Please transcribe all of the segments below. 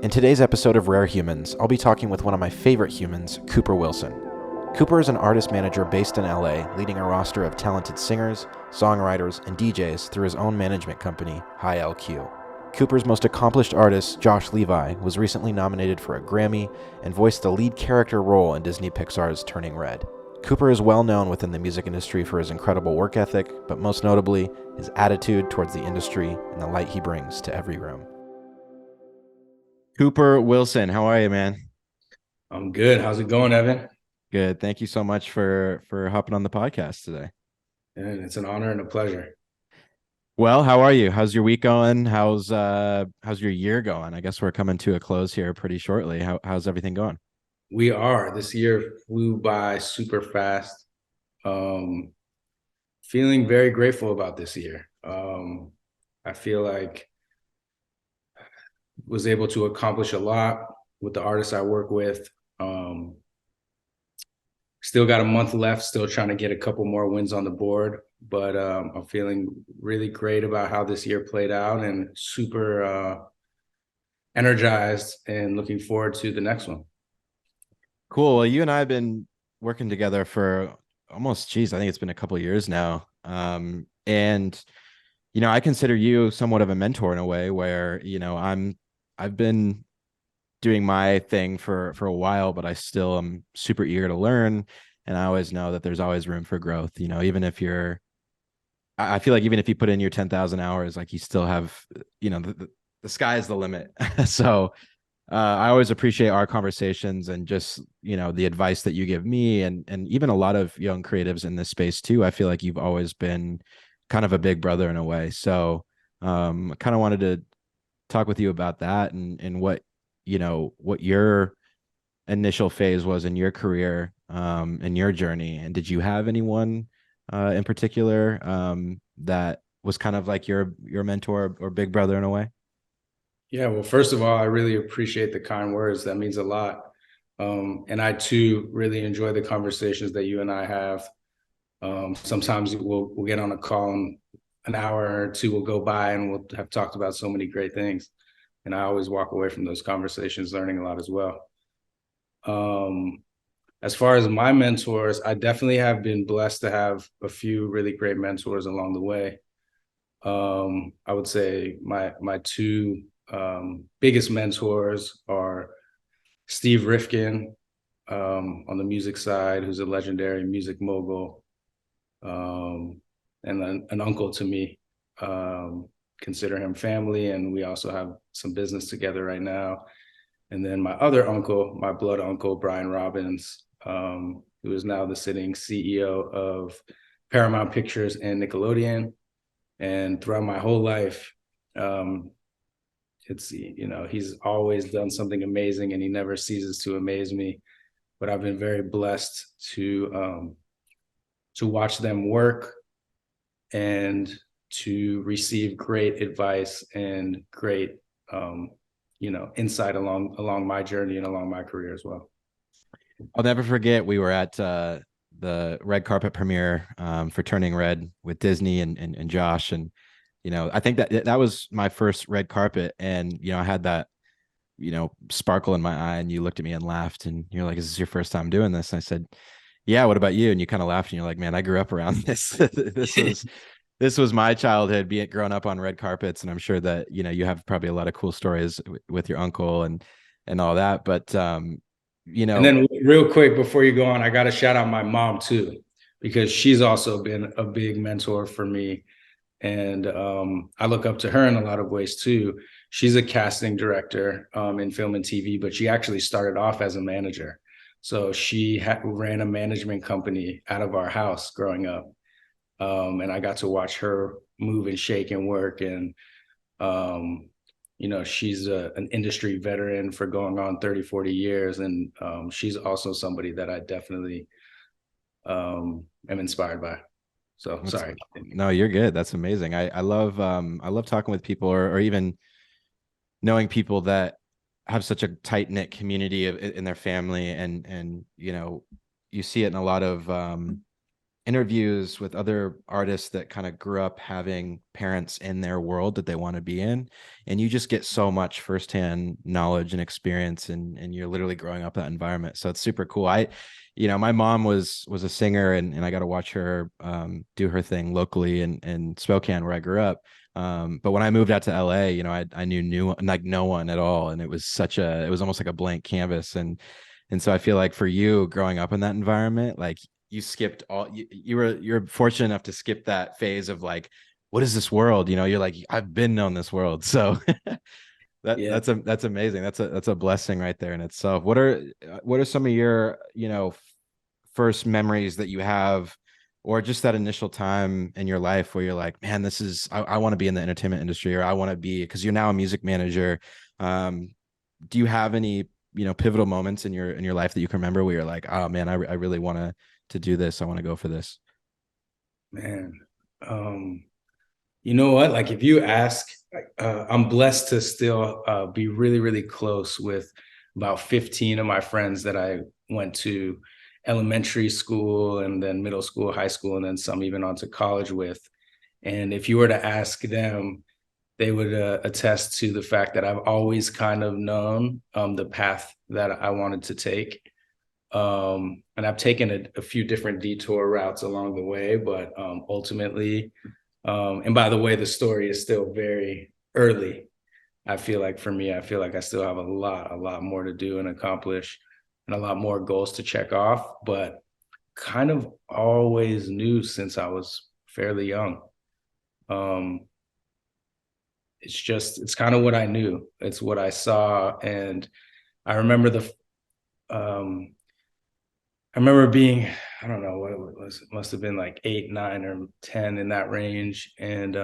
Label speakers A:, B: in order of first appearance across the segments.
A: In today's episode of Rare Humans, I'll be talking with one of my favorite humans, Cooper Wilson. Cooper is an artist manager based in LA, leading a roster of talented singers, songwriters, and DJs through his own management company, High LQ. Cooper's most accomplished artist, Josh Levi, was recently nominated for a Grammy and voiced the lead character role in Disney Pixar's Turning Red. Cooper is well known within the music industry for his incredible work ethic, but most notably, his attitude towards the industry and the light he brings to every room. Cooper Wilson, how are you, man?
B: I'm good. How's it going, Evan?
A: Good. Thank you so much for hopping on the podcast today.
B: And it's an honor and a pleasure.
A: Well, how are you? How's your week going? How's your year going? I guess we're coming to a close here pretty shortly. How's everything going?
B: We are. This year flew by super fast. Feeling very grateful about this year. I feel like was able to accomplish a lot with the artists I work with. Still got a month left, still trying to get a couple more wins on the board, but I'm feeling really great about how this year played out and super energized and looking forward to the next one.
A: Cool. Well, you and I have been working together for almost, I think it's been a couple of years now. And I consider you somewhat of a mentor in a way where, I've been doing my thing for a while, but I still am super eager to learn. And I always know that there's always room for growth. I feel like even if you put in your 10,000 hours, like you still have, the sky is the limit. So I always appreciate our conversations and just, the advice that you give me and even a lot of young creatives in this space too. I feel like you've always been kind of a big brother in a way. So I kind of wanted to talk with you about that and what your initial phase was in your career and your journey. And did you have anyone in particular that was kind of like your mentor or big brother in a way?
B: Yeah, well, first of all, I really appreciate the kind words. That means a lot. And I too really enjoy the conversations that you and I have. Sometimes we'll get on a call and an hour or two will go by and we'll have talked about so many great things. And I always walk away from those conversations learning a lot as well. As far as my mentors, I definitely have been blessed to have a few really great mentors along the way. I would say my two biggest mentors are Steve Rifkin on the music side, who's a legendary music mogul, and an uncle to me. Consider him family, and we also have some business together right now. And then my other uncle, my blood uncle, Brian Robbins, who is now the sitting CEO of Paramount Pictures and Nickelodeon. And throughout my whole life, he's always done something amazing and he never ceases to amaze me. But I've been very blessed to watch them work and to receive great advice and great insight along my journey and along my career as well.
A: I'll never forget we were at the red carpet premiere for Turning Red with Disney and Josh. And, I think that was my first red carpet. And, I had that, sparkle in my eye and you looked at me and laughed and you're like, is this your first time doing this? And I said, yeah, what about you? And you kind of laughed and you're like, man, I grew up around this. This was my childhood being grown up on red carpets. And I'm sure that, you have probably a lot of cool stories with your uncle and all that. But,
B: And then real quick, before you go on, I got to shout out my mom too, because she's also been a big mentor for me. And I look up to her in a lot of ways too. She's a casting director in film and TV, but she actually started off as a manager. So she ran a management company out of our house growing up. And I got to watch her move and shake and work. And, she's an industry veteran for going on 30, 40 years. And she's also somebody that I definitely am inspired by. So sorry.
A: No, you're good. That's amazing. I love talking with people or even knowing people that have such a tight knit community in their family. And, you see it in a lot of interviews with other artists that kind of grew up having parents in their world that they want to be in, and you just get so much firsthand knowledge and experience, and you're literally growing up that environment. So it's super cool. My mom was a singer, and I got to watch her do her thing locally in Spokane where I grew up. But when I moved out to LA, I knew like no one at all, and it was almost like a blank canvas. And so I feel like for you growing up in that environment, like you skipped you're fortunate enough to skip that phase of like, what is this world? You're like, I've been known this world. So
B: Yeah.
A: that's amazing. That's a blessing right there in itself. What are some of your, first memories that you have, or just that initial time in your life where you're like, man, I want to be in the entertainment industry, or I want to be, because you're now a music manager. Um, do you have any, pivotal moments in your life that you can remember where you're like, oh man, I really want to do this. I want to go for this.
B: Man. You know what? Like if you ask, I'm blessed to still be really, really close with about 15 of my friends that I went to elementary school and then middle school, high school, and then some even onto college with. And if you were to ask them, they would attest to the fact that I've always kind of known the path that I wanted to take. And I've taken a few different detour routes along the way, but ultimately, and by the way, the story is still very early. I feel like for me, I feel like I still have a lot more to do and accomplish, and a lot more goals to check off, but kind of always knew since I was fairly young. Um, it's kind of what I knew. It's what I saw. And I remember um, I remember being, I don't know what it was. It must have been like 8, 9, or 10 in that range. And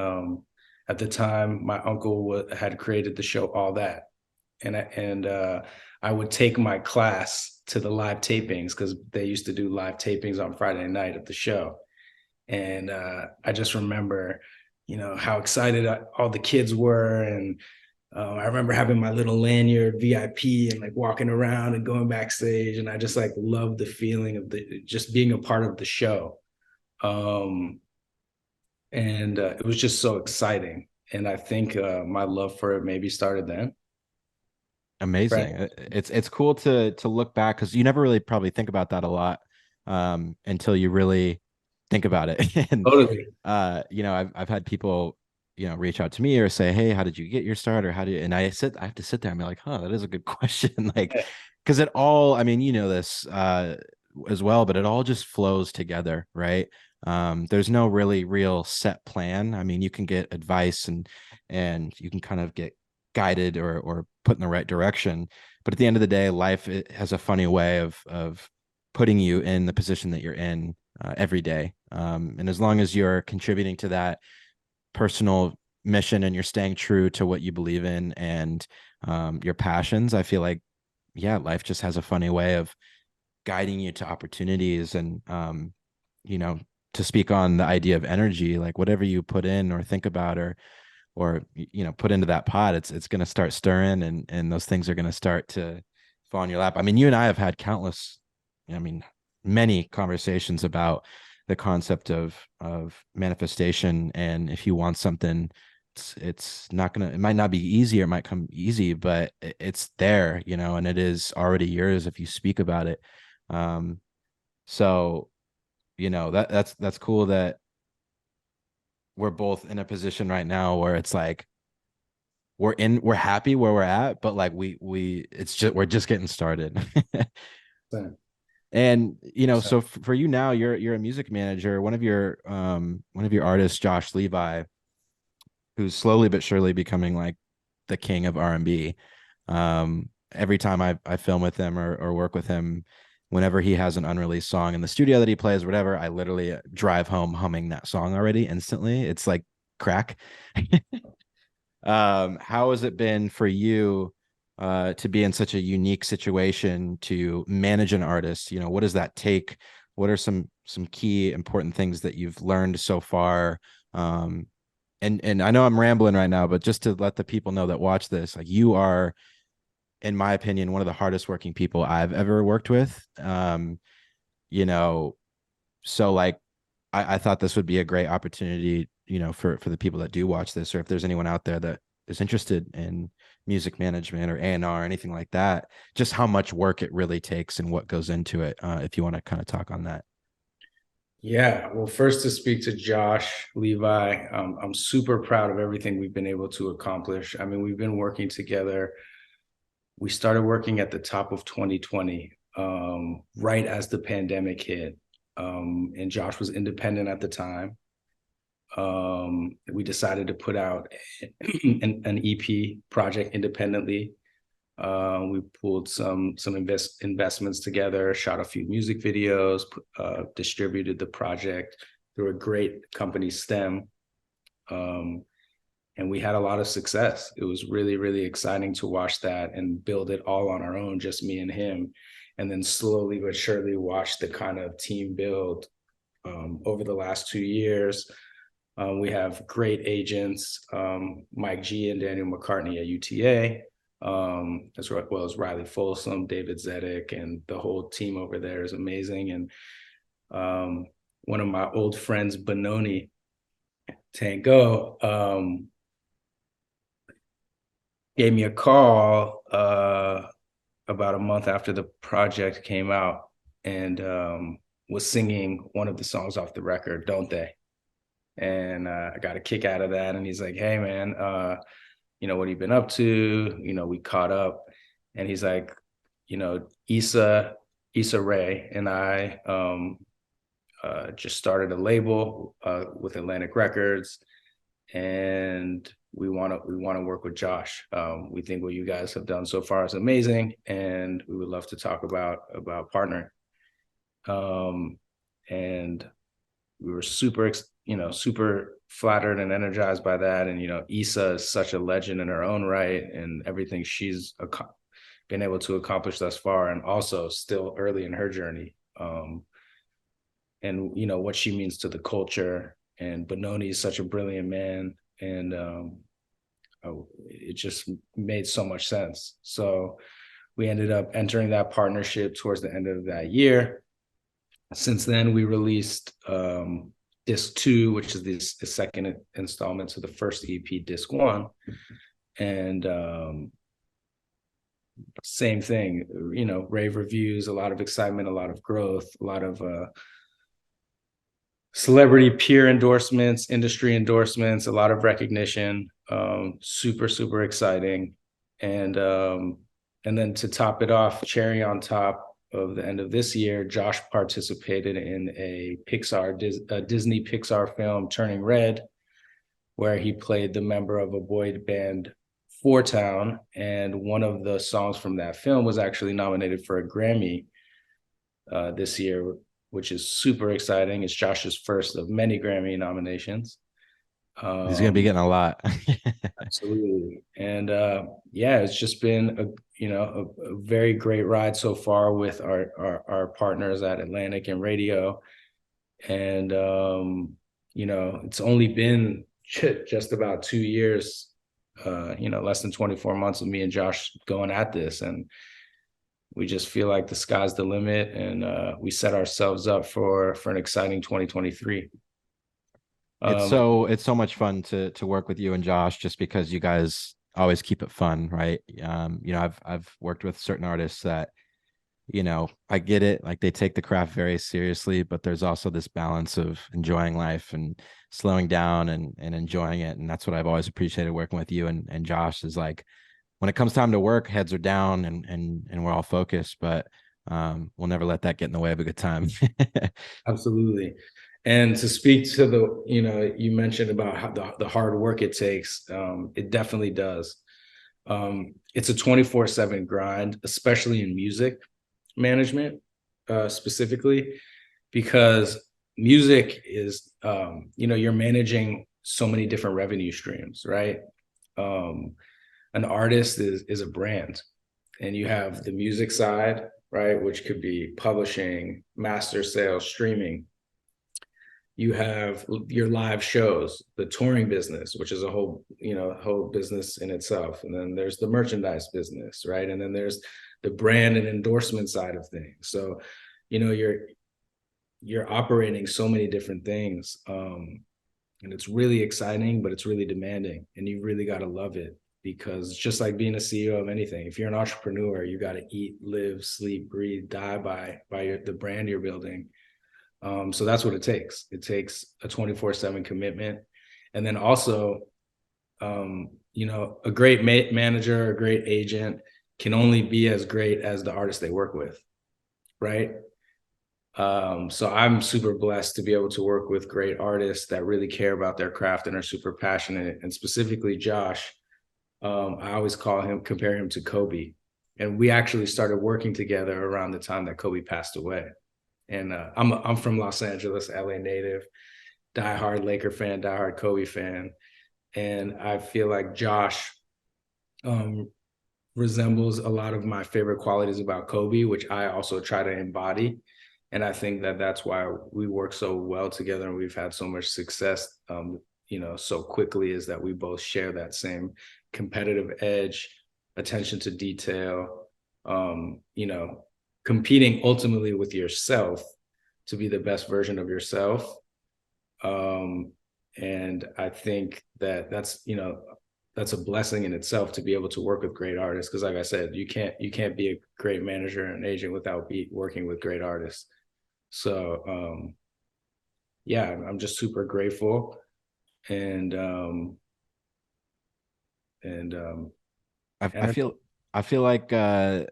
B: at the time, my uncle had created the show All That, and I would take my class to the live tapings because they used to do live tapings on Friday night of the show. And I just remember, how excited all the kids were, and I remember having my little lanyard VIP and like walking around and going backstage, and I just like loved the feeling of the just being a part of the show. Um, and it was just so exciting. And I think my love for it maybe started then. Right.
A: Amazing. It's cool to look back, because you never really probably think about that a lot, until you really think about it. And
B: Totally.
A: I've had people, reach out to me or say, hey, how did you get your start, or how do you, and I have to sit there and be like, huh, that is a good question. Like,
B: Yeah.
A: because it all, I mean, this as well, but it all just flows together, right? There's no really real set plan. I mean, you can get advice, and you can kind of get guided or put in the right direction, but at the end of the day, life, it has a funny way of putting you in the position that you're in every day. And as long as you're contributing to that personal mission, and you're staying true to what you believe in, and your passions, I feel like, yeah, life just has a funny way of guiding you to opportunities. And you know to speak on the idea of energy, like whatever you put in or think about, or put into that pot, it's going to start stirring, and those things are going to start to fall in your lap. I mean, you and I have had countless, I mean, many conversations about the concept of manifestation. And if you want something, it's not gonna, it might not be easy, or it might come easy, but it's there, and it is already yours if you speak about it. Um so that's cool that we're both in a position right now where it's like we're happy where we're at, but like we're just getting started. And so for you now, you're a music manager. One of your artists, Josh Levi, who's slowly but surely becoming like the king of R&B. Every time I film with him, or work with him, whenever he has an unreleased song in the studio that he plays, whatever, I literally drive home humming that song already instantly. It's like crack. How has it been for you to be in such a unique situation to manage an artist? What does that take? What are some key important things that you've learned so far? And I know I'm rambling right now, but just to let the people know that watch this, like, you are, in my opinion, one of the hardest working people I've ever worked with. You know, so like I thought this would be a great opportunity, for the people that do watch this, or if there's anyone out there that is interested in music management or A&R or anything like that, just how much work it really takes and what goes into it. If you want to kind of talk on that.
B: Yeah, well, first to speak to Josh, Levi, I'm super proud of everything we've been able to accomplish. I mean, we've been working together. We started working at the top of 2020, right as the pandemic hit. And Josh was independent at the time. We decided to put out an EP project independently. We pulled some investments together, shot a few music videos, distributed the project through a great company, STEM, and we had a lot of success. It was really, really exciting to watch that and build it all on our own, just me and him, and then slowly but surely watch the kind of team build over the last 2 years. We have great agents, Mike G and Daniel McCartney at UTA, as well as Riley Folsom, David Zedek, and the whole team over there is amazing. And one of my old friends, Benoni Tango, gave me a call about a month after the project came out, and was singing one of the songs off the record, Don't They? And I got a kick out of that. And he's like, hey, man, what have you been up to? We caught up, and he's like, Issa Rae and I just started a label with Atlantic Records, and we want to work with Josh. We think what you guys have done so far is amazing, and we would love to talk about partnering. And we were super flattered and energized by that. And Issa is such a legend in her own right, and everything she's been able to accomplish thus far, and also still early in her journey. And what she means to the culture. And Benoni is such a brilliant man, and it just made so much sense. So we ended up entering that partnership towards the end of that year. Since then, we released Disc 2, which is the second installment to the first EP, Disc 1. And same thing, rave reviews, a lot of excitement, a lot of growth, a lot of celebrity peer endorsements, industry endorsements, a lot of recognition, super, super exciting. And then to top it off, cherry on top of the end of this year, Josh participated in a Disney Pixar film, Turning Red, where he played the member of a boy band, Four Town. And one of the songs from that film was actually nominated for a Grammy this year, which is super exciting. It's Josh's first of many Grammy nominations.
A: He's going to be getting a lot.
B: Absolutely. And it's just been a very great ride so far with our partners at Atlantic and radio. And it's only been just about 2 years, less than 24 months of me and Josh going at this, and we just feel like the sky's the limit, and we set ourselves up for an exciting 2023.
A: It's so much fun to work with you and Josh, just because you guys always keep it fun, right? I've worked with certain artists that, I get it, like they take the craft very seriously, but there's also this balance of enjoying life and slowing down and enjoying it. And that's what I've always appreciated working with you and Josh, is like, when it comes time to work, heads are down and we're all focused, but we'll never let that get in the way of a good time.
B: Absolutely. And to speak to you mentioned about how the hard work it takes, it definitely does. It's a 24/7 grind, especially in music management, specifically, because music is, you're managing so many different revenue streams, right? An artist is a brand, and you have the music side, right, which could be publishing, master sales, streaming. You have your live shows, the touring business, which is a whole business in itself. And then there's the merchandise business, right? And then there's the brand and endorsement side of things. So, you're you're operating so many different things. And it's really exciting, but it's really demanding, and you really got to love it, because it's just like being a CEO of anything. If you're an entrepreneur, you got to eat, live, sleep, breathe, die by the brand you're building. So that's what it takes. It takes a 24/7 commitment. And then also, a great manager, a great agent can only be as great as the artist they work with, right? So I'm super blessed to be able to work with great artists that really care about their craft and are super passionate. And specifically Josh, I always compare him to Kobe. And we actually started working together around the time that Kobe passed away. And I'm from Los Angeles, LA native, diehard Laker fan, diehard Kobe fan. And I feel like Josh um, resembles a lot of my favorite qualities about Kobe, which I also try to embody. And I think that that's why we work so well together and we've had so much success, so quickly, is that we both share that same competitive edge, attention to detail, competing ultimately with yourself to be the best version of yourself. And I think that that's a blessing in itself to be able to work with great artists. Cause like I said, you can't be a great manager and agent without working with great artists. So, yeah, I'm just super grateful. And, and,
A: I
B: and
A: feel like when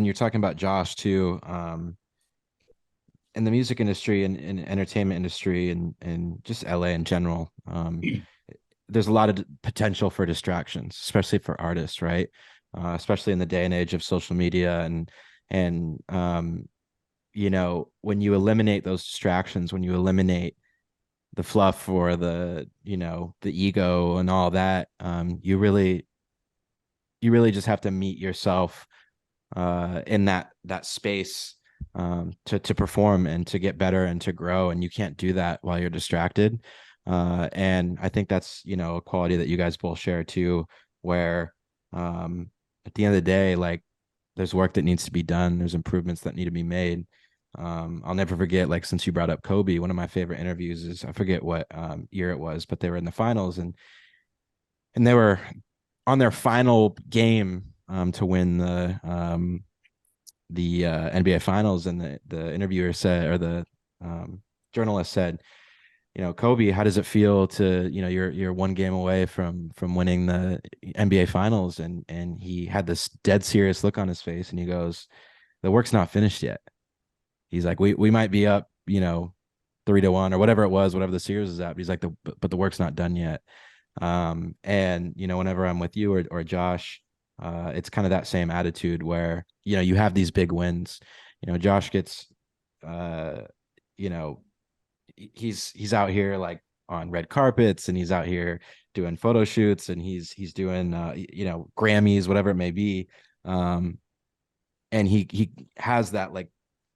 A: you're talking about Josh too, in the music industry and entertainment industry and just LA in general, there's a lot of potential for distractions, especially for artists, right? Especially in the day and age of social media and when you eliminate those distractions, when you eliminate the fluff or the ego and all that, you really just have to meet yourself in that space to perform and to get better and to grow, and you can't do that while you're distracted. And I think that's a quality that you guys both share too, where at the end of the day, like, there's work that needs to be done, there's improvements that need to be made. I'll never forget, like, since you brought up Kobe, one of my favorite interviews is, I forget what year it was, but they were in the finals, and they were on their final game to win the NBA finals, and the interviewer said, or the journalist said, Kobe, how does it feel to, you're one game away from winning the NBA finals? And he had this dead serious look on his face, and he goes, the work's not finished yet. He's like, we might be up, 3-1 or whatever it was, whatever the series is at. But he's like, but the work's not done yet. And whenever I'm with you or Josh, it's kind of that same attitude where, you have these big wins. Josh gets, you know, he's out here like on red carpets, and he's out here doing photo shoots, and he's doing Grammys, whatever it may be. And he has that like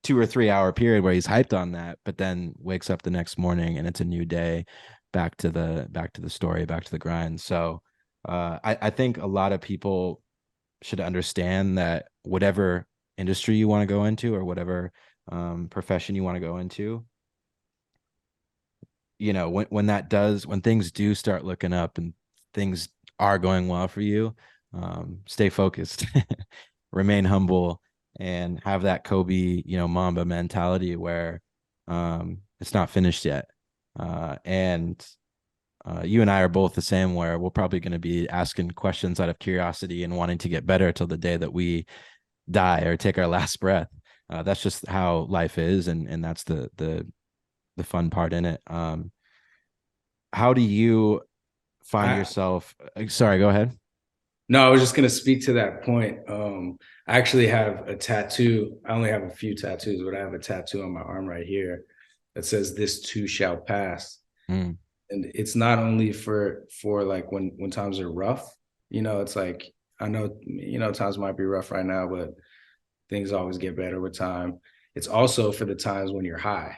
A: 2 or 3 hour period where he's hyped on that, but then wakes up the next morning and it's a new day, back to the story, back to the grind. So I think a lot of people should understand that whatever industry you want to go into, or whatever profession you want to go into, when things do start looking up and things are going well for you, stay focused, remain humble, and have that Kobe, Mamba mentality where it's not finished yet. And you and I are both the same, where we're probably going to be asking questions out of curiosity and wanting to get better till the day that we die or take our last breath. That's just how life is, and that's the fun part in it. How do you find
B: I,
A: yourself? Sorry, go ahead.
B: no, I was just going to speak to that point. I actually have a tattoo. I only have a few tattoos, but I have a tattoo on my arm right here that says "This too shall pass."
A: Mm.
B: And it's not only for like when times are rough. It's like, I know, times might be rough right now, but things always get better with time. It's also for the times when you're high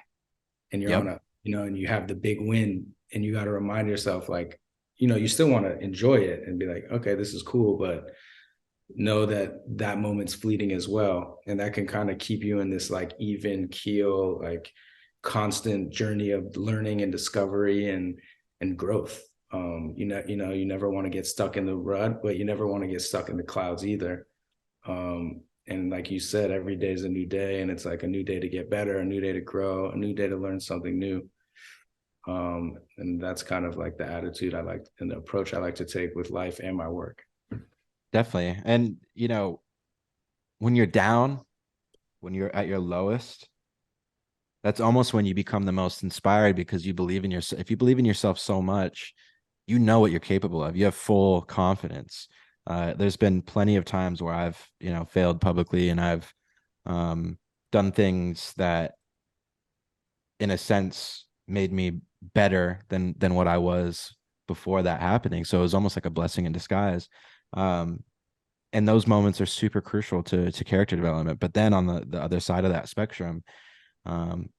B: and you're on
A: Yep.
B: a, and you have the big win, and you got to remind yourself, like, you still want to enjoy it and be like, okay, this is cool, but know that that moment's fleeting as well, and that can kind of keep you in this like even keel, like constant journey of learning and discovery and growth. You never want to get stuck in the rut, but you never want to get stuck in the clouds either. And like you said, every day is a new day, and it's like a new day to get better, a new day to grow, a new day to learn something new. And that's kind of like the attitude I like and the approach I like to take with life and my work.
A: Definitely. And when you're down, when you're at your lowest, that's almost when you become the most inspired, because you believe in yourself. If you believe in yourself so much, you know what you're capable of. You have full confidence. There's been plenty of times where I've, failed publicly, and I've done things that, in a sense, made me better than what I was before that happening. So it was almost like a blessing in disguise. Um, and those moments are super crucial to character development. But then on the other side of that spectrum, um,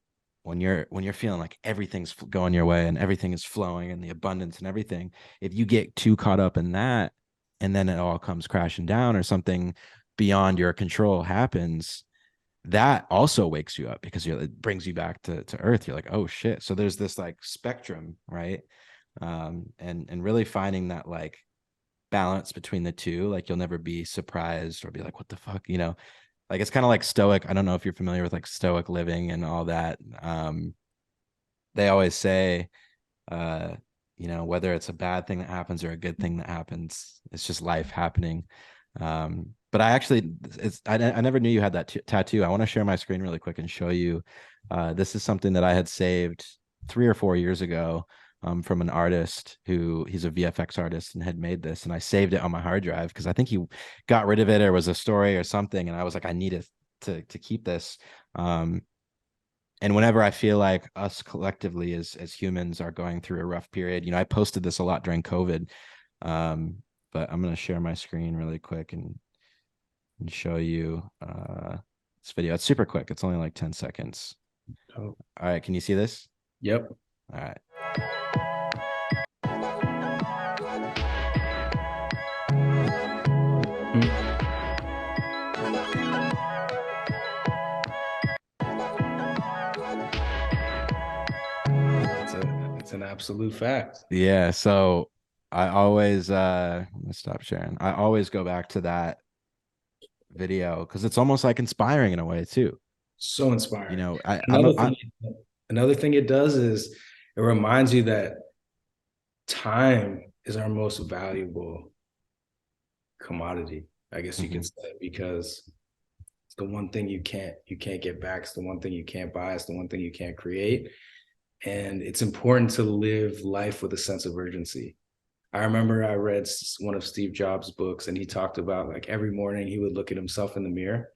A: when you're feeling like everything's going your way and everything is flowing and the abundance and everything, if you get too caught up in that, and then it all comes crashing down, or something beyond your control happens, that also wakes you up, because it brings you back to earth. You're like, oh shit. So there's this like spectrum, right? And really finding that like balance between the two. Like, you'll never be surprised or be like, what the fuck, like, it's kind of like stoic. I don't know if you're familiar with like stoic living and all that. They always say, uh whether it's a bad thing that happens or a good thing that happens, it's just life happening. But I actually, I never knew you had that tattoo. I want to share my screen really quick and show you. This is something that I had saved 3 or 4 years ago, from an artist who, he's a VFX artist and had made this, and I saved it on my hard drive because I think he got rid of it, or was a story or something, and I was like, I need to keep this. And whenever I feel like us collectively as humans are going through a rough period, I posted this a lot during COVID. But I'm going to share my screen really quick and show you this video. It's super quick. It's only like 10 seconds.
B: Oh,
A: All right. Can you see this?
B: yep.
A: All right.
B: It's an absolute fact.
A: Yeah. So I always, let me stop sharing. I always go back to that video because it's almost like inspiring in a way too.
B: So inspiring.
A: I'm
B: Another
A: I,
B: thing, another thing it does is it reminds you that time is our most valuable commodity, I guess you
A: mhm.
B: could say, because it's the one thing you can't get back. It's the one thing you can't buy. It's the one thing you can't create. And it's important to live life with a sense of urgency. I remember I read one of Steve Jobs' books, and he talked about like every morning he would look at himself in the mirror,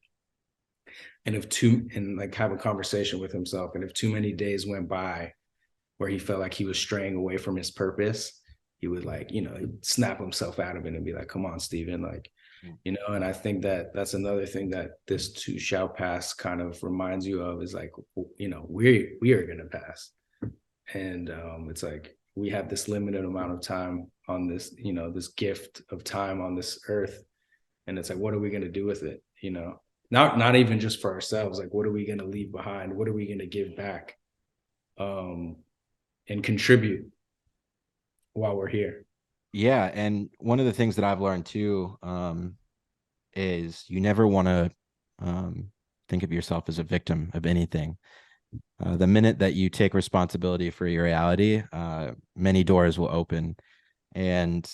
B: and like have a conversation with himself. And if too many days went by where he felt like he was straying away from his purpose, he would like, he'd snap himself out of it and be like, come on, Steven, like, and I think that that's another thing that this too shall pass kind of reminds you of, is like, we are going to pass. And it's like we have this limited amount of time on this, this gift of time on this earth, and it's like, what are we going to do with it? Not even just for ourselves. Like, what are we going to leave behind? What are we going to give back, um, and contribute while we're here?
A: Yeah. And one of the things that I've learned too, is you never want to think of yourself as a victim of anything. The minute that you take responsibility for your reality, many doors will open. And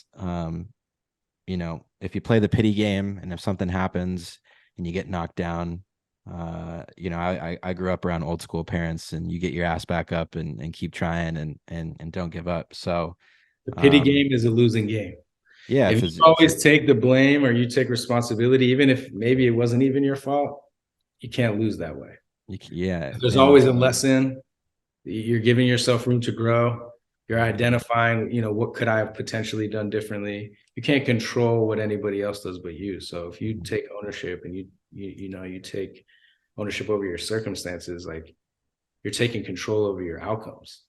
A: if you play the pity game, and if something happens and you get knocked down, I grew up around old school parents, and you get your ass back up and keep trying, and don't give up. So
B: The pity
A: um,
B: game is a losing game.
A: yeah,
B: If you always take the blame or you take responsibility, even if maybe it wasn't even your fault, you can't lose that way.
A: yeah,
B: There's
A: and
B: always a lesson. You're giving yourself room to grow. You're identifying, what could I have potentially done differently? You can't control what anybody else does but you. So if you take ownership, and you take ownership over your circumstances, like, you're taking control over your outcomes.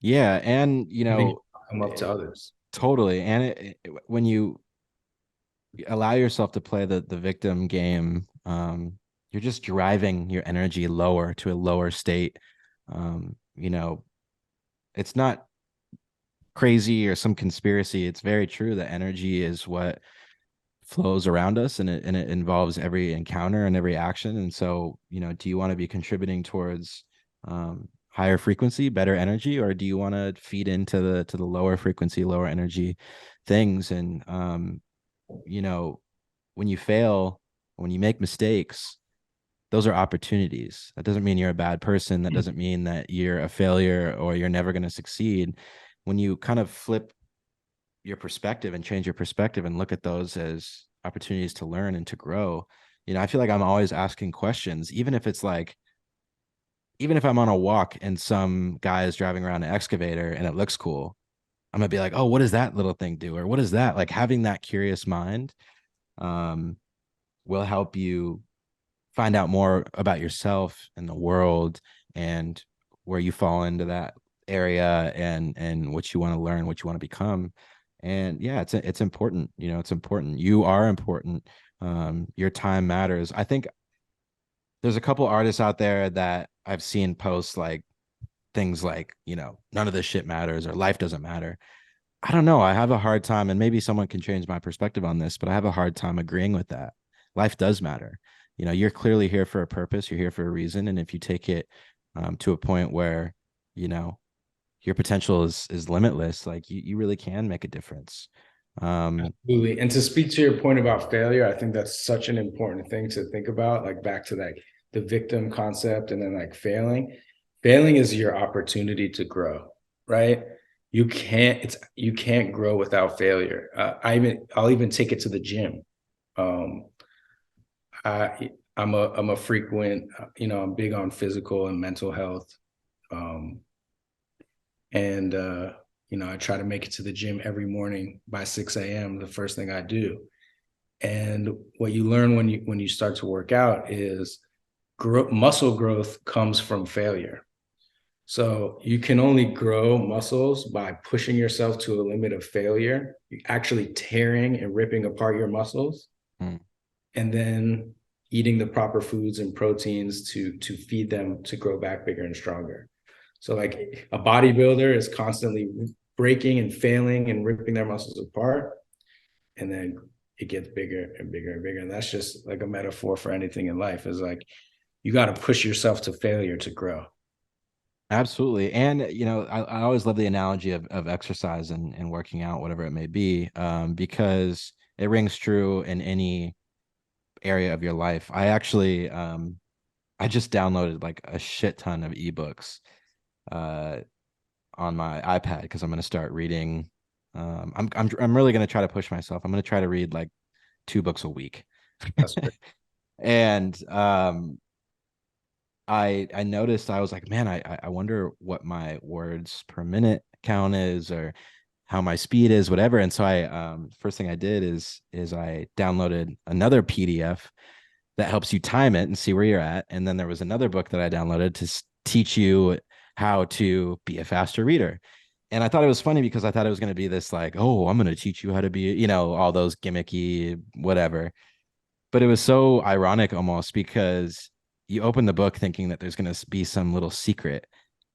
A: yeah, and
B: Giving your outcome up to others.
A: totally. And when you allow yourself to play the victim game, you're just driving your energy lower to a lower state. You know, it's not crazy or some conspiracy. It's very true that energy is what flows around us, and it involves every encounter and every action. And so, do you want to be contributing towards higher frequency, better energy, or do you want to feed into the lower frequency, lower energy things? And you know, when you fail, when you make mistakes, those are opportunities. That doesn't mean you're a bad person. That doesn't mean that you're a failure or you're never going to succeed. When you kind of flip your perspective and change your perspective and look at those as opportunities to learn and to grow, I feel like I'm always asking questions, even if it's like, even if I'm on a walk and some guy is driving around an excavator and it looks cool, I'm gonna be like, oh, what does that little thing do? Or what is that? Like, having that curious mind um, will help you find out more about yourself and the world, and where you fall into that area, and what you want to learn, what you want to become. And yeah, it's important. It's important. You are important. Your time matters. I think there's a couple artists out there that I've seen post like things like, none of this shit matters or life doesn't matter. I don't know. I have a hard time, and maybe someone can change my perspective on this, but I have a hard time agreeing with that. Life does matter. You're clearly here for a purpose. You're here for a reason, and if you take it to a point where you know your potential is limitless, like you really can make a difference.
B: Absolutely. And to speak to your point about failure, I think that's such an important thing to think about, like back to like the victim concept and then like failing. Failing is your opportunity to grow, right? You can't grow without failure. I'll even take it to the gym. Um, I'm a frequent, I'm big on physical and mental health. Um, and I try to make it to the gym every morning by 6 a.m. The first thing I do. And what you learn when you start to work out is muscle growth comes from failure. So you can only grow muscles by pushing yourself to a limit of failure, actually tearing and ripping apart your muscles,
A: mm,
B: and then eating the proper foods and proteins to feed them to grow back bigger and stronger. So like a bodybuilder is constantly breaking and failing and ripping their muscles apart, and then it gets bigger and bigger and bigger. And that's just like a metaphor for anything in life, is like you got to push yourself to failure to grow.
A: absolutely. And I always love the analogy of exercise and working out, whatever it may be, because it rings true in any area of your life. I just downloaded like a shit ton of ebooks uh on my iPad because I'm going to start reading. I'm really going to try to push myself. I'm going to try to read like 2 books a week.
B: That's great.
A: And I noticed, I was like, man, I wonder what my words per minute count is, or how my speed is, whatever. And so I first thing I did is I downloaded another PDF that helps you time it and see where you're at. And then there was another book that I downloaded to teach you how to be a faster reader. And I thought it was funny because I thought it was going to be this like, oh, I'm going to teach you how to be, all those gimmicky, whatever. But it was so ironic almost, because you open the book thinking that there's going to be some little secret.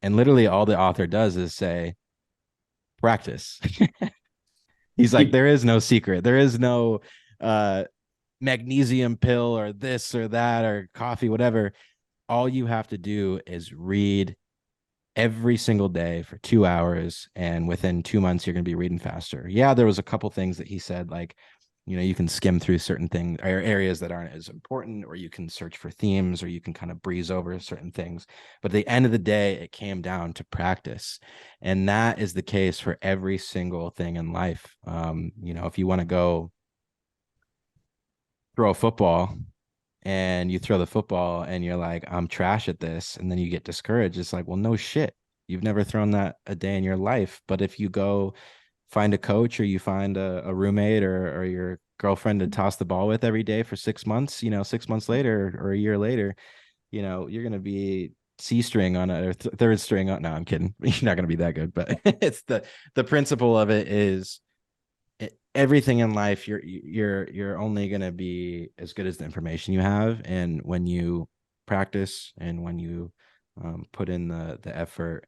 A: And literally all the author does is say, practice. He's like, there is no secret. There is no magnesium pill or this or that or coffee, whatever. All you have to do is read every single day for 2 hours, and within 2 months you're going to be reading faster. Yeah, there was a couple things that he said, like, you can skim through certain things or areas that aren't as important, or you can search for themes, or you can kind of breeze over certain things. But at the end of the day, it came down to practice. And that is the case for every single thing in life. If you want to go throw a football, and you throw the football and you're like, I'm trash at this, and then you get discouraged, it's like, well, no shit, you've never thrown that a day in your life. But if you go find a coach, or you find a roommate, or your girlfriend to toss the ball with every day for 6 months, 6 months later or a year later, you're going to be C string on it, or third string on. No, I'm kidding. You're not going to be that good, but it's the principle of it is everything in life, you're only going to be as good as the information you have, and when you practice and when you put in the effort,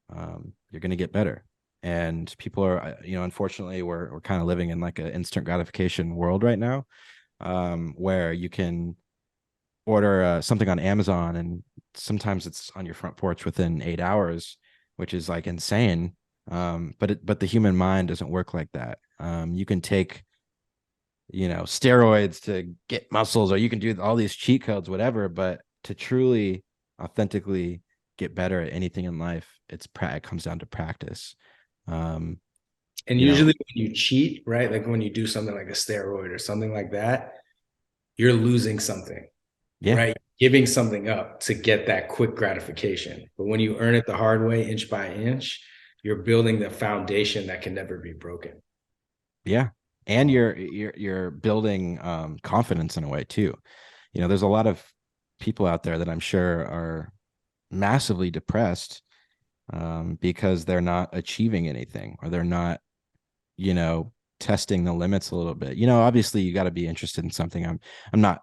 A: you're going to get better. And people are, unfortunately, we're kind of living in like an instant gratification world right now, where you can order something on Amazon, and sometimes it's on your front porch within 8 hours, which is like insane. But the human mind doesn't work like that. You can take, steroids to get muscles, or you can do all these cheat codes, whatever. But to truly, authentically get better at anything in life, it comes down to practice. Um,
B: And
A: you know,
B: usually when you cheat, right? Like when you do something like a steroid or something like that, you're losing something,
A: yeah,
B: right? Giving something up to get that quick gratification. But when you earn it the hard way, inch by inch, you're building the foundation that can never be broken.
A: yeah, and you're building confidence in a way too. There's a lot of people out there that I'm sure are massively depressed, because they're not achieving anything, or they're not, you know, testing the limits a little bit. Obviously you got to be interested in something. I'm not,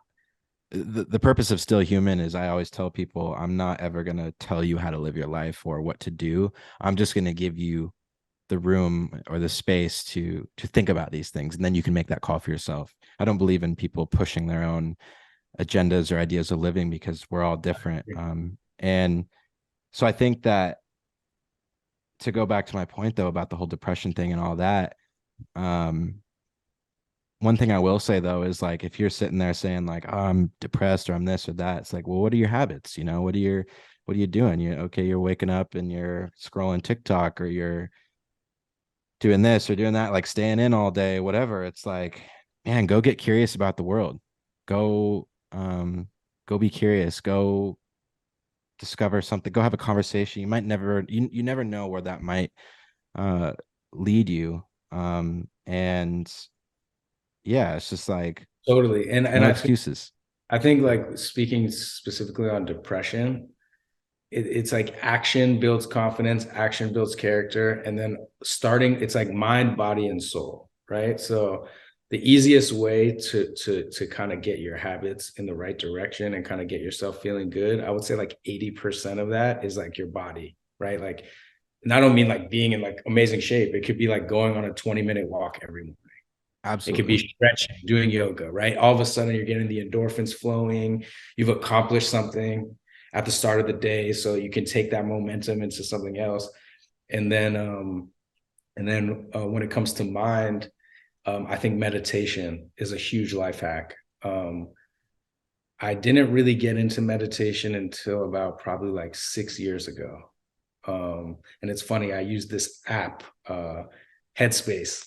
A: the purpose of Still Human is, I always tell people, I'm not ever going to tell you how to live your life or what to do. I'm just going to give you the room or the space to think about these things, and then you can make that call for yourself. I don't believe in people pushing their own agendas or ideas of living, because we're all different. And so I think that, to go back to my point though about the whole depression thing and all that, um one thing I will say though is, like, if you're sitting there saying like, oh, I'm depressed or I'm this or that, it's like, well, what are your habits? What are you doing? You're waking up and you're scrolling TikTok, or you're doing this or doing that, like staying in all day, whatever. It's like, man, go get curious about the world. Go go be curious. Go discover something. Go have a conversation. You never know where that might uh lead you. And yeah, it's just like,
B: Totally. And
A: no excuses.
B: I think like speaking specifically on depression, it's like action builds confidence, action builds character, and then it's like mind, body, and soul, right? So the easiest way to kind of get your habits in the right direction and kind of get yourself feeling good, I would say like 80% of that is like your body, right? Like, and I don't mean like being in like amazing shape. It could be like going on a 20-minute walk every morning. It could be
A: Absolutely.
B: stretching, doing yoga, right? All of a sudden, you're getting the endorphins flowing. You've accomplished something at the start of the day, so you can take that momentum into something else. And then when it comes to mind, I think meditation is a huge life hack. I didn't really get into meditation until about probably like 6 years ago. And it's funny, I use this app, Headspace.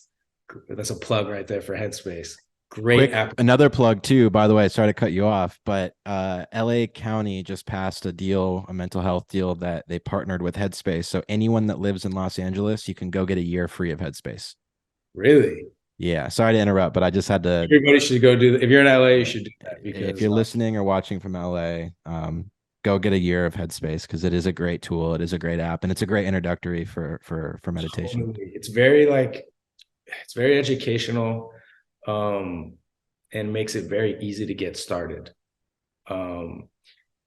B: That's a plug right there for Headspace. Great
A: Quick,
B: app.
A: another plug too, by the way. Sorry to cut you off, but LA County just passed a mental health deal, that they partnered with Headspace. So anyone that lives in Los Angeles, you can go get a year free of Headspace.
B: Really?
A: Yeah, sorry to interrupt, but I just had to.
B: Everybody should go do that. If you're in LA, you
A: Yeah,
B: should do that
A: if
B: because
A: you're listening or watching from LA, go get a year of Headspace, because it is a great tool. It is a great app, and it's a great introductory for meditation.
B: totally, it's very educational, um, and makes it very easy to get started. Um,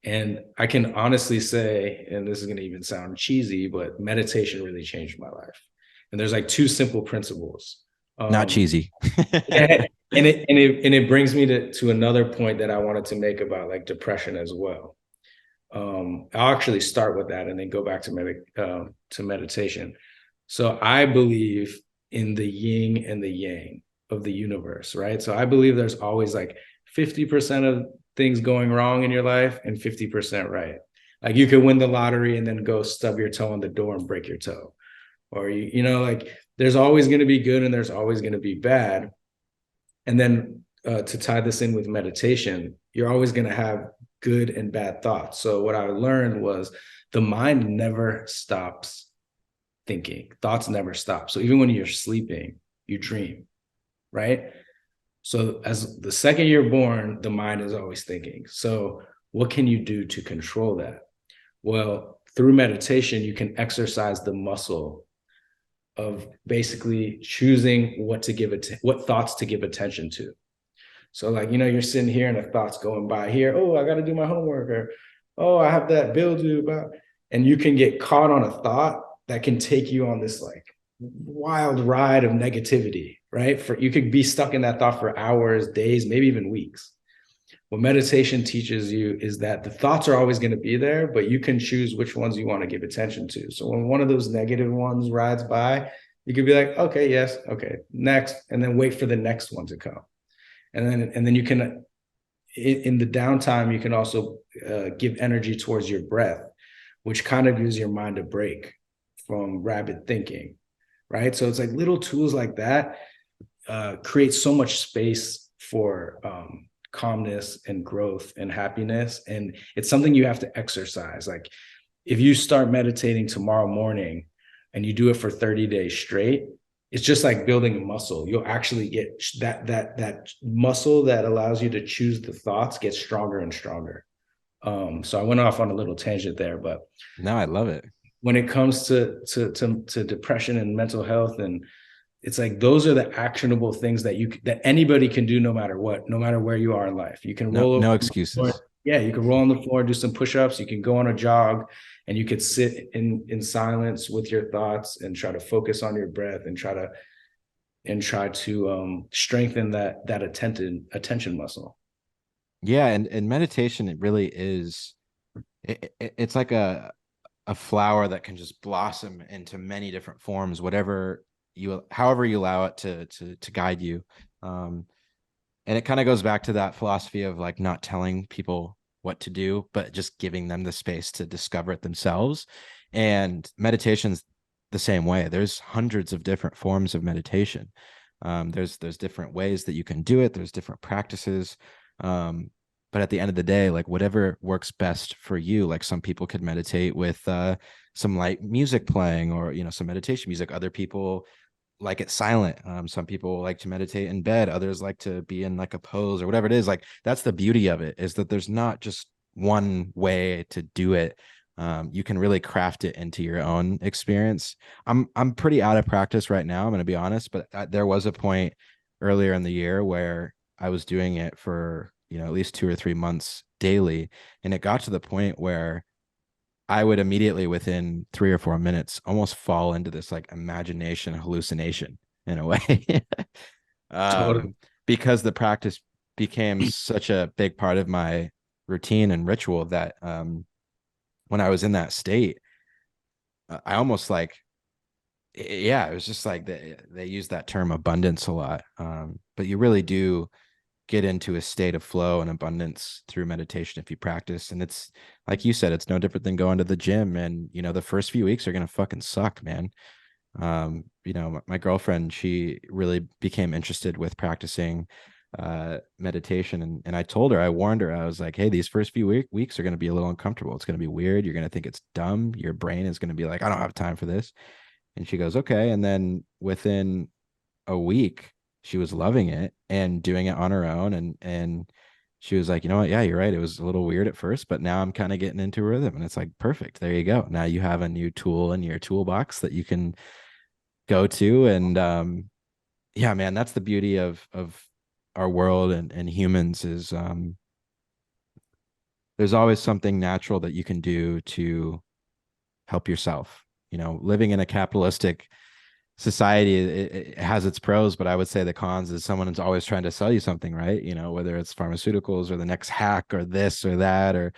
B: and I can honestly say, and this is going to even sound cheesy, but meditation really changed my life. And there's like two simple principles.
A: Not
B: Um,
A: cheesy.
B: yeah, and it brings me to another point that I wanted to make about like depression as well. I'll actually start with that and then go back to meditation. So I believe in the yin and the yang of the universe, right? So I believe there's always like 50% of things going wrong in your life and 50% right. Like you could win the lottery and then go stub your toe on the door and break your toe. Or like there's always going to be good and there's always going to be bad. And then to tie this in with meditation, you're always going to have good and bad thoughts. So what I learned was the mind never stops thinking. Thoughts never stop. So even when you're sleeping, you dream, right? So as the second you're born, the mind is always thinking. So what can you do to control that? Well, through meditation, you can exercise the muscle of basically choosing what thoughts to give attention to. So like, you're sitting here and the thoughts going by here. Oh, I got to do my homework, or oh, I have that bill due. And you can get caught on a thought that can take you on this like wild ride of negativity, right? You could be stuck in that thought for hours, days, maybe even weeks. What meditation teaches you is that the thoughts are always going to be there, but you can choose which ones you want to give attention to. So when one of those negative ones rides by, you could be like, okay, yes, okay, next, and then wait for the next one to come. And then you can, in the downtime, you can also give energy towards your breath, which kind of gives your mind a break from rapid thinking, right? So it's like little tools like that create so much space for calmness and growth and happiness. And it's something you have to exercise. Like if you start meditating tomorrow morning and you do it for 30 days straight, it's just like building a muscle. You'll actually get that muscle that allows you to choose the thoughts get stronger and stronger. So I went off on a little tangent there, but
A: No, I love it.
B: when it comes to depression and mental health, and it's like those are the actionable things that anybody can do no matter what, no matter where you are in life. You can
A: No,
B: roll over
A: no
B: on the floor.
A: excuses.
B: Yeah, you can roll on the floor, do some push-ups, you can go on a jog, and you could sit in silence with your thoughts and try to focus on your breath and try to strengthen that attention muscle.
A: Yeah, and meditation, it really is. It's like a flower that can just blossom into many different forms, however you allow it to guide you. And it kind of goes back to that philosophy of like not telling people what to do, but just giving them the space to discover it themselves. And meditation's the same way. There's hundreds of different forms of meditation. There's different ways that you can do it. There's different practices. But at the end of the day, like whatever works best for you, like some people could meditate with some light music playing, or some meditation music. Other people like it silent. Some people like to meditate in bed. Others like to be in like a pose or whatever it is. Like that's the beauty of it, is that there's not just one way to do it. You can really craft it into your own experience. I'm pretty out of practice right now, I'm going to be honest, but there was a point earlier in the year where I was doing it for at least 2 or 3 months daily, and it got to the point where I would immediately, within 3 or 4 minutes, almost fall into this like imagination hallucination in a way.
B: Totally.
A: um, because the practice became such a big part of my routine and ritual that when I was in that state, I almost like, yeah, it was just like they use that term abundance a lot. But you really do get into a state of flow and abundance through meditation if you practice. And it's like you said, it's no different than going to the gym. And the first few weeks are gonna fucking suck, man. My girlfriend, she really became interested with practicing meditation, and I warned her, I was like, hey, these first few weeks are going to be a little uncomfortable. It's going to be weird. You're going to think it's dumb. Your brain is going to be like, I don't have time for this. And she goes, okay. And then within a week, she was loving it and doing it on her own. And she was like, you know what? Yeah, you're right. It was a little weird at first, but now I'm kind of getting into a rhythm. And it's like, perfect. There you go. Now you have a new tool in your toolbox that you can go to. And yeah, man, that's the beauty of our world and humans is there's always something natural that you can do to help yourself. Living in a capitalistic society, it has its pros, but I would say the cons is someone is always trying to sell you something, right? Whether it's pharmaceuticals or the next hack or this or that,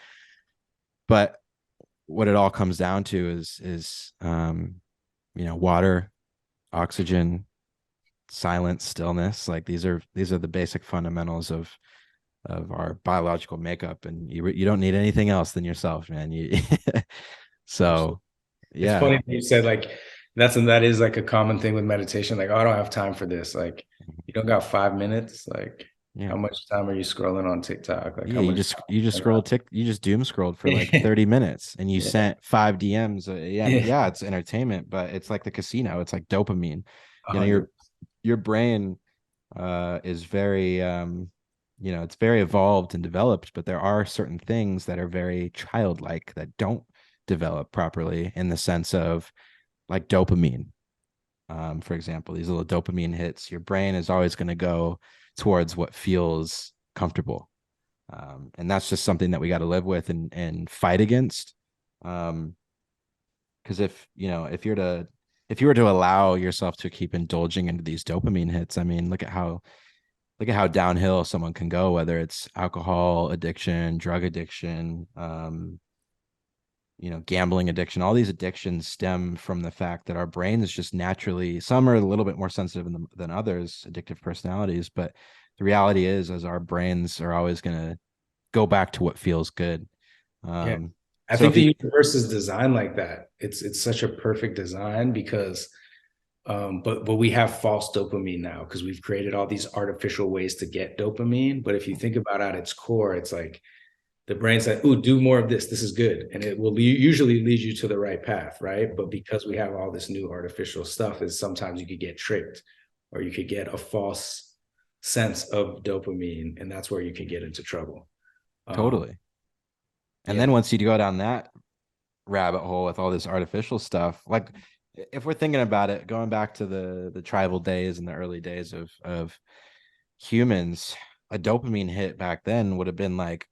A: but what it all comes down to is water, oxygen, silence, stillness. Like these are the basic fundamentals of our biological makeup, and you don't need anything else than yourself, man. So
B: It's
A: yeah.
B: funny that you said like that is like a common thing with meditation. Like, oh, I don't have time for this. Like, you don't got 5 minutes. Like,
A: Yeah.
B: how much time are you scrolling on TikTok? Like,
A: Yeah,
B: how
A: you
B: much
A: just
B: time
A: you just
B: are you
A: scroll tick you just doom scrolled for like
B: spending
A: 30 minutes and you
B: on-
A: sent 5 DMs. Yeah,
B: Yeah,
A: yeah, it's entertainment, but it's like the casino. It's like dopamine.
B: a
A: You know,
B: hundred.
A: your brain is very it's very evolved and developed, but there are certain things that are very childlike that don't develop properly, in the sense of like dopamine. For example, these little dopamine hits, your brain is always going to go towards what feels comfortable. And that's just something that we got to live with and fight against. Because if you were to allow yourself to keep indulging into these dopamine hits, I mean, look at how downhill someone can go, whether it's alcohol addiction, drug addiction, gambling addiction. All these addictions stem from the fact that our brain is just naturally, some are a little bit more sensitive than others, addictive personalities, but the reality is our brains are always going to go back to what feels good.
B: Yeah.
A: um
B: I
A: so
B: think
A: if you
B: the universe is designed like that. It's such a perfect design because but we have false dopamine now because we've created all these artificial ways to get dopamine. But if you think about it at its core, it's like the brain's like, "Ooh, do more of this. This is good," and it will usually lead you to the right path, right? But because we have all this new artificial stuff, is sometimes you could get tricked, or you could get a false sense of dopamine, and that's where you can get into trouble. Um,
A: Totally. And
B: yeah,
A: then once you go down that rabbit hole with all this artificial stuff, like if we're thinking about it, going back to the tribal days and the early days of humans, a dopamine hit back then would have been like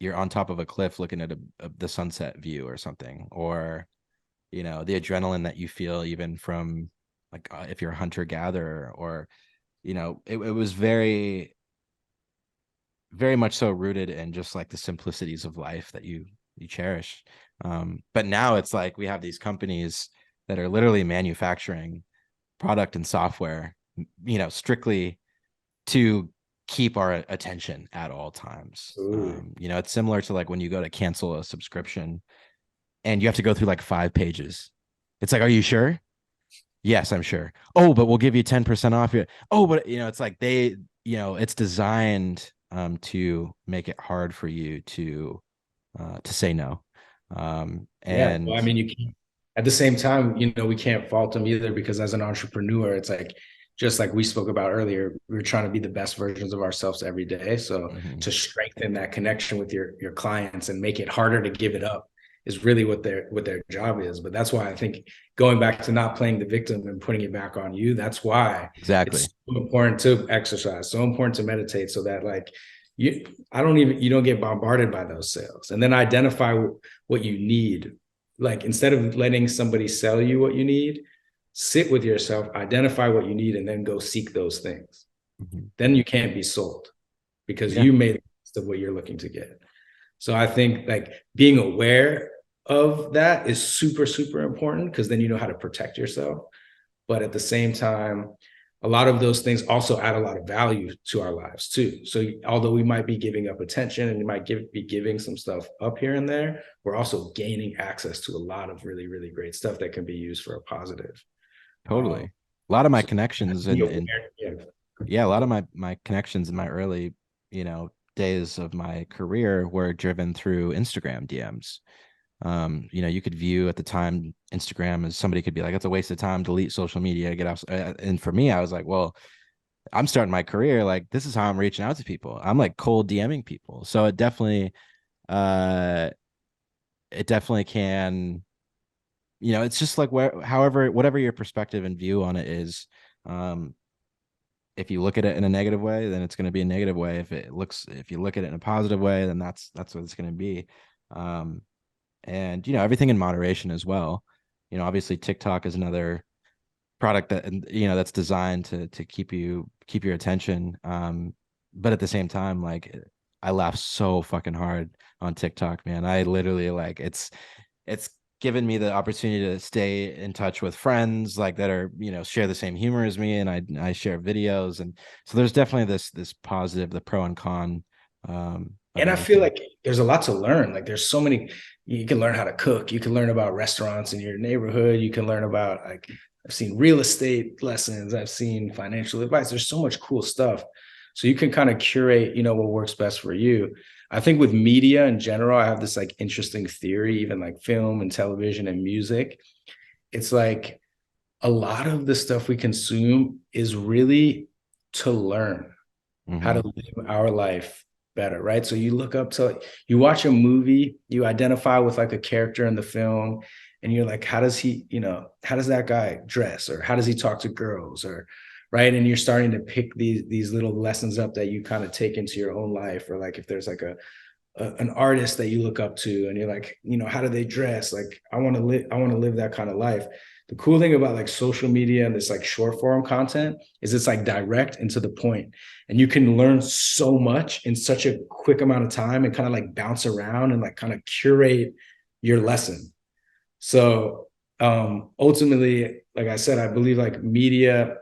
A: you're on top of a cliff looking at the sunset view or something, or the adrenaline that you feel even from like if you're a hunter gatherer, or it was very much so rooted in just like the simplicities of life that you cherish. But now it's like we have these companies that are literally manufacturing product and software, strictly to keep our attention at all times.
B: absolutely.
A: It's similar to like when you go to cancel a subscription and you have to go through like 5 pages. It's like, are you sure? Yes, I'm sure. Oh, but we'll give you 10% off here. Oh, but it's like it's designed to make it hard for you to say no.
B: Yeah, well, I
A: And
B: mean, you can't. At the same time, we can't fault them either because as an entrepreneur, it's like just like we spoke about earlier, we're trying to be the best versions of ourselves every day. So
A: mhm,
B: to strengthen that connection with your clients and make it harder to give it up is really what their job is. But that's why I think going back to not playing the victim and putting it back on you, that's why
A: exactly.
B: it's so important to exercise, so important to meditate, so that like you you don't get bombarded by those sales, and then identify what you need. Like instead of letting somebody sell you what you need, sit with yourself, identify what you need, and then go seek those things.
A: Mhm.
B: Then you can't be sold because
A: Yeah,
B: you made the list of what you're looking to get. So I think like being aware of that is super, super important because then you know how to protect yourself. But at the same time, a lot of those things also add a lot of value to our lives too. So although we might be giving up attention and we might be giving some stuff up here and there, we're also gaining access to a lot of really, really great stuff that can be used for a positive.
A: totally. A lot of my
B: So
A: connections
B: be
A: and
B: aware. Yeah.
A: yeah, a lot of my connections in my early, days of my career were driven through Instagram DMs. You could view at the time Instagram as somebody could be like, it's a waste of time, delete social media, get off. And for me, I was like, well, I'm starting my career. Like, this is how I'm reaching out to people. I'm like cold DMing people. So uh, it definitely can, it's just like whatever your perspective and view on it is. Um, if you look at it in a negative way, then it's going to be a negative way. If you look at it in a positive way, then that's what it's going to be. Um, and everything in moderation as well. Obviously TikTok is another product that that's designed to keep your attention. But at the same time, like I laugh so fucking hard on TikTok, man. I literally like it's given me the opportunity to stay in touch with friends like that are share the same humor as me, and I share videos, and so there's definitely this positive, the pro and con of
B: And I feel
A: everything.
B: like there's a lot to learn. Like there's so many, you can learn how to cook. You can learn about restaurants in your neighborhood. You can learn about like, I've seen real estate lessons. I've seen financial advice. There's so much cool stuff. So you can kind of curate, what works best for you. I think with media in general, I have this like interesting theory, even like film and television and music. It's like a lot of the stuff we consume is really to learn how to
A: Hmm.
B: live our life better, right? So you look up to, you watch a movie, you identify with like a character in the film, and you're like, how does he, how does that guy dress, or how does he talk to girls, or right? And you're starting to pick these little lessons up that you kind of take into your own life. Or like if there's like an artist that you look up to, and you're like, how do they dress? Like I want to live that kind of life. The cool thing about like social media and this like short form content is it's like direct and to the point, and you can learn so much in such a quick amount of time, and kind of like bounce around and like kind of curate your lesson. So ultimately, like I said, I believe like media,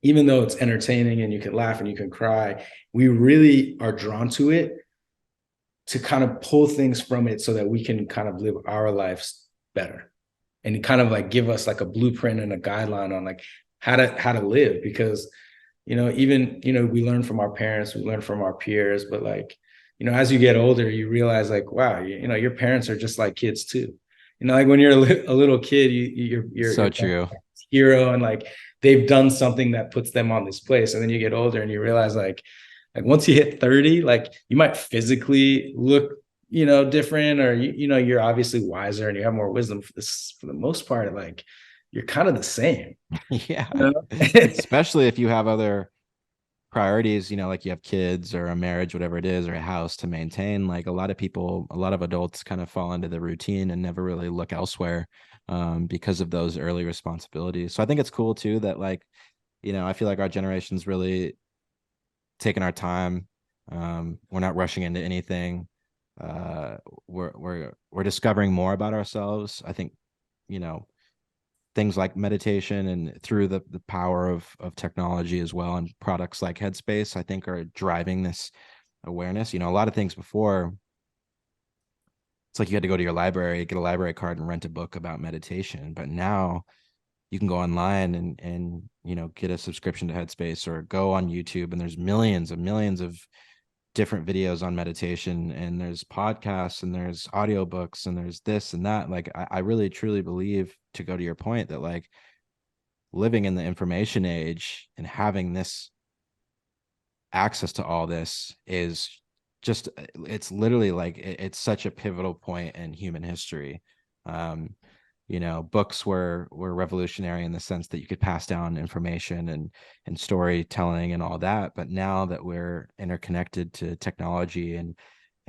B: even though it's entertaining and you can laugh and you can cry, we really are drawn to it to kind of pull things from it so that we can kind of live our lives better, and kind of like give us like a blueprint and a guideline on like how to live. Because even we learn from our parents, we learn from our peers, but like as you get older, you realize like, wow, your parents are just like kids too. Like when you're a little kid,
A: So
B: you're
A: true.
B: hero, and like they've done something that puts them on this place, and then you get older and you realize like once you hit 30, like you might physically look different, or you're obviously wiser and you have more wisdom. For the most part, like you're kind of the same.
A: Yeah.
B: you know?
A: Especially if you have other priorities, like you have kids or a marriage, whatever it is, or a house to maintain. Like a lot of people, a lot of adults kind of fall into the routine and never really look elsewhere, because of those early responsibilities. So I think it's cool too that like, I feel like our generation's really taking our time. We're not rushing into anything. We're discovering more about ourselves. I think, you know, things like meditation and through the power of technology as well, and products like Headspace, I think are driving this awareness. A lot of things before, it's like you had to go to your library, get a library card and rent a book about meditation. But now you can go online and get a subscription to Headspace, or go on YouTube, and there's millions of different videos on meditation, and there's podcasts, and there's audiobooks, and there's this and that. Like I really truly believe, to go to your point, that like living in the information age and having this access to all this is just, it's literally like it's such a pivotal point in human history. um Books were revolutionary in the sense that you could pass down information and storytelling and all that. But now that we're interconnected to technology and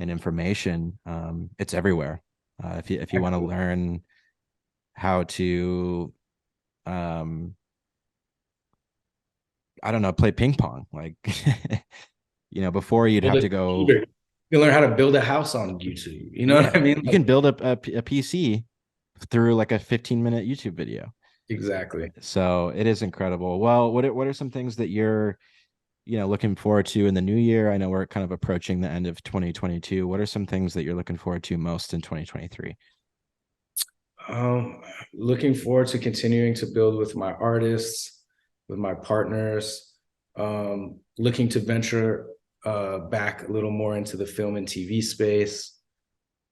A: information, it's everywhere. If you want to learn how to, um I don't know, play ping pong, like before you'd
B: Build
A: have
B: a
A: to go.
B: computer. You can learn how to build a house on YouTube. You know what I
A: Yeah,
B: mean?
A: you
B: Like
A: can build up a PC through like a 15-minute YouTube video.
B: exactly.
A: So it is incredible. Well, what are some things that you're looking forward to in the new year? I know we're kind of approaching the end of 2022. What are some things that you're looking forward to most in 2023?
B: Looking forward to continuing to build with my artists, with my partners. Looking to venture back a little more into the film and TV space.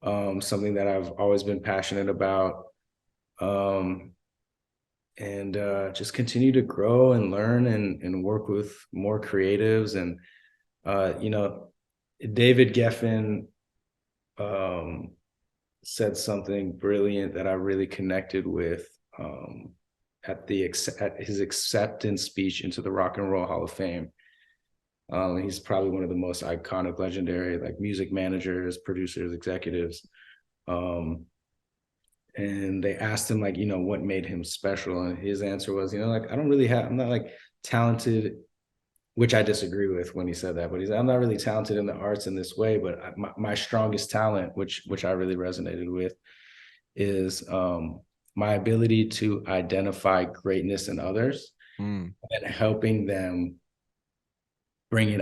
B: Something that I've always been passionate about. Um, and just continue to grow and learn and work with more creatives. And David Geffen um, said something brilliant that I really connected with at his acceptance speech into the Rock and Roll Hall of Fame. He's probably one of the most iconic, legendary, like music managers, producers, executives. Um, and they asked him like, what made him special, and his answer was, like, I'm not like talented, which I disagree with when he said that, but he's, I'm not really talented in the arts in this way, but my strongest talent, which I really resonated with, is my ability to identify greatness in others
A: Mm.
B: and helping them to bring it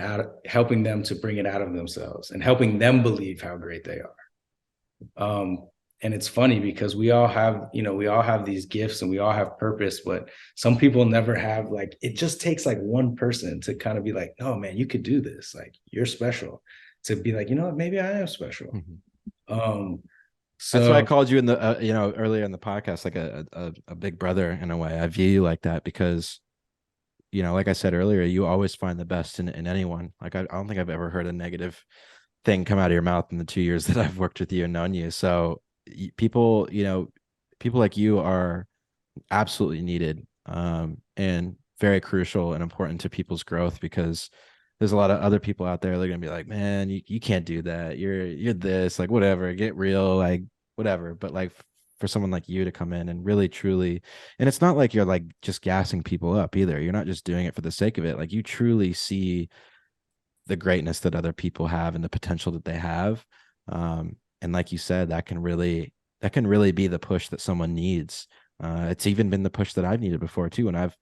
B: out of themselves and helping them believe how great they are. And it's funny because we all have these gifts and we all have purpose, but some people never have, like, it just takes like one person to kind of be like, no, man, you could do this. Like, you're special, to be like, what, maybe I am special.
A: Mm-hmm.
B: Um,
A: That's why I
B: so
A: called you in the earlier in the podcast, like a big brother in a way. I view you like that because like I said earlier, you always find the best in anyone. Like I don't think I've ever heard a negative thing come out of your mouth in the 2 years that I've worked with you and known you. So people, people like you are absolutely needed, and very crucial and important to people's growth, because there's a lot of other people out there that are gonna be like, man, you can't do that. You're this, like, whatever, get real, like, whatever. But like, for someone like you to come in and really truly, and it's not like you're like just gassing people up either. You're not just doing it for the sake of it. Like, you truly see the greatness that other people have and the potential that they have. And like you said, that can really be the push that someone needs. It's even been the push that I've needed before too. When I've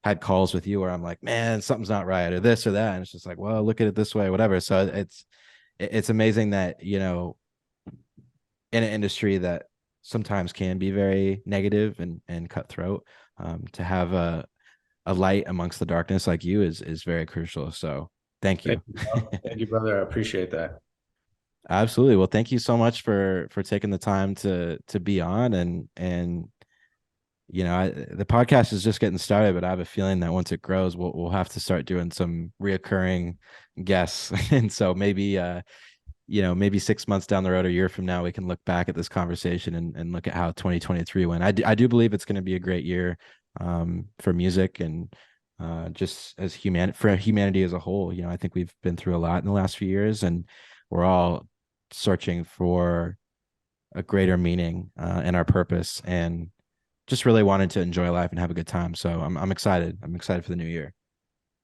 A: had calls with you where I'm like, man, something's not right, or this or that. And it's just like, well, look at it this way, whatever. So it's amazing that, in an industry that sometimes can be very negative and cutthroat, to have a light amongst the darkness like you is very crucial. So thank
B: Thank
A: you.
B: you, bro. Thank you, brother. I appreciate that.
A: Absolutely. Well, thank you so much for taking the time to be on, and the podcast is just getting started, but I have a feeling that once it grows, we'll have to start doing some reoccurring guests. And so maybe 6 months down the road, a year from now, we can look back at this conversation and look at how 2023 went. I do believe it's going to be a great year, for music, and just as for humanity as a whole. I think we've been through a lot in the last few years, and we're all searching for a greater meaning, in our purpose, and just really wanted to enjoy life and have a good time. So I'm excited. I'm excited for the new year.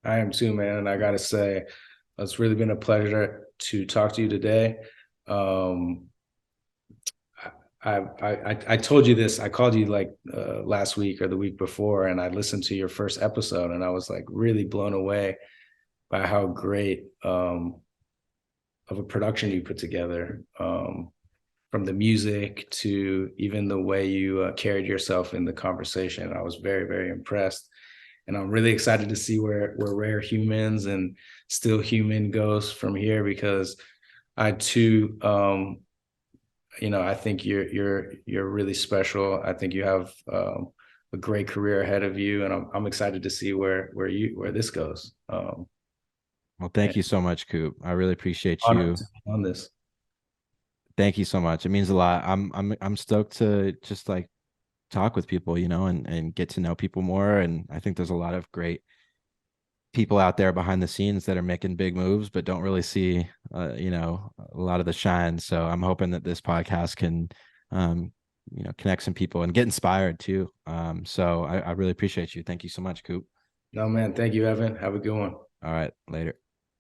B: I am too, man. And I gotta say, it's really been a pleasure to talk to you today. Um, I told you this. I called you like last week or the week before, and I listened to your first episode, and I was like really blown away by how great of a production you put together. From the music to even the way you carried yourself in the conversation, I was very, very impressed. And I'm really excited to see where Rare Humans and Still Human goes from here, because I too, I think you're really special. I think you have a great career ahead of you, and I'm excited to see where this goes.
A: Well, thank you so much, Coop. I really appreciate
B: Honored
A: you.
B: to be on this.
A: Thank you so much. It means a lot. I'm stoked to just like talk with people, and get to know people more. And I think there's a lot of great people out there behind the scenes that are making big moves, but don't really see, a lot of the shine. So I'm hoping that this podcast can, connect some people and get inspired too. So I really appreciate you. Thank you so much, Coop.
B: No, man. Thank you, Evan. Have a good one.
A: All right, later.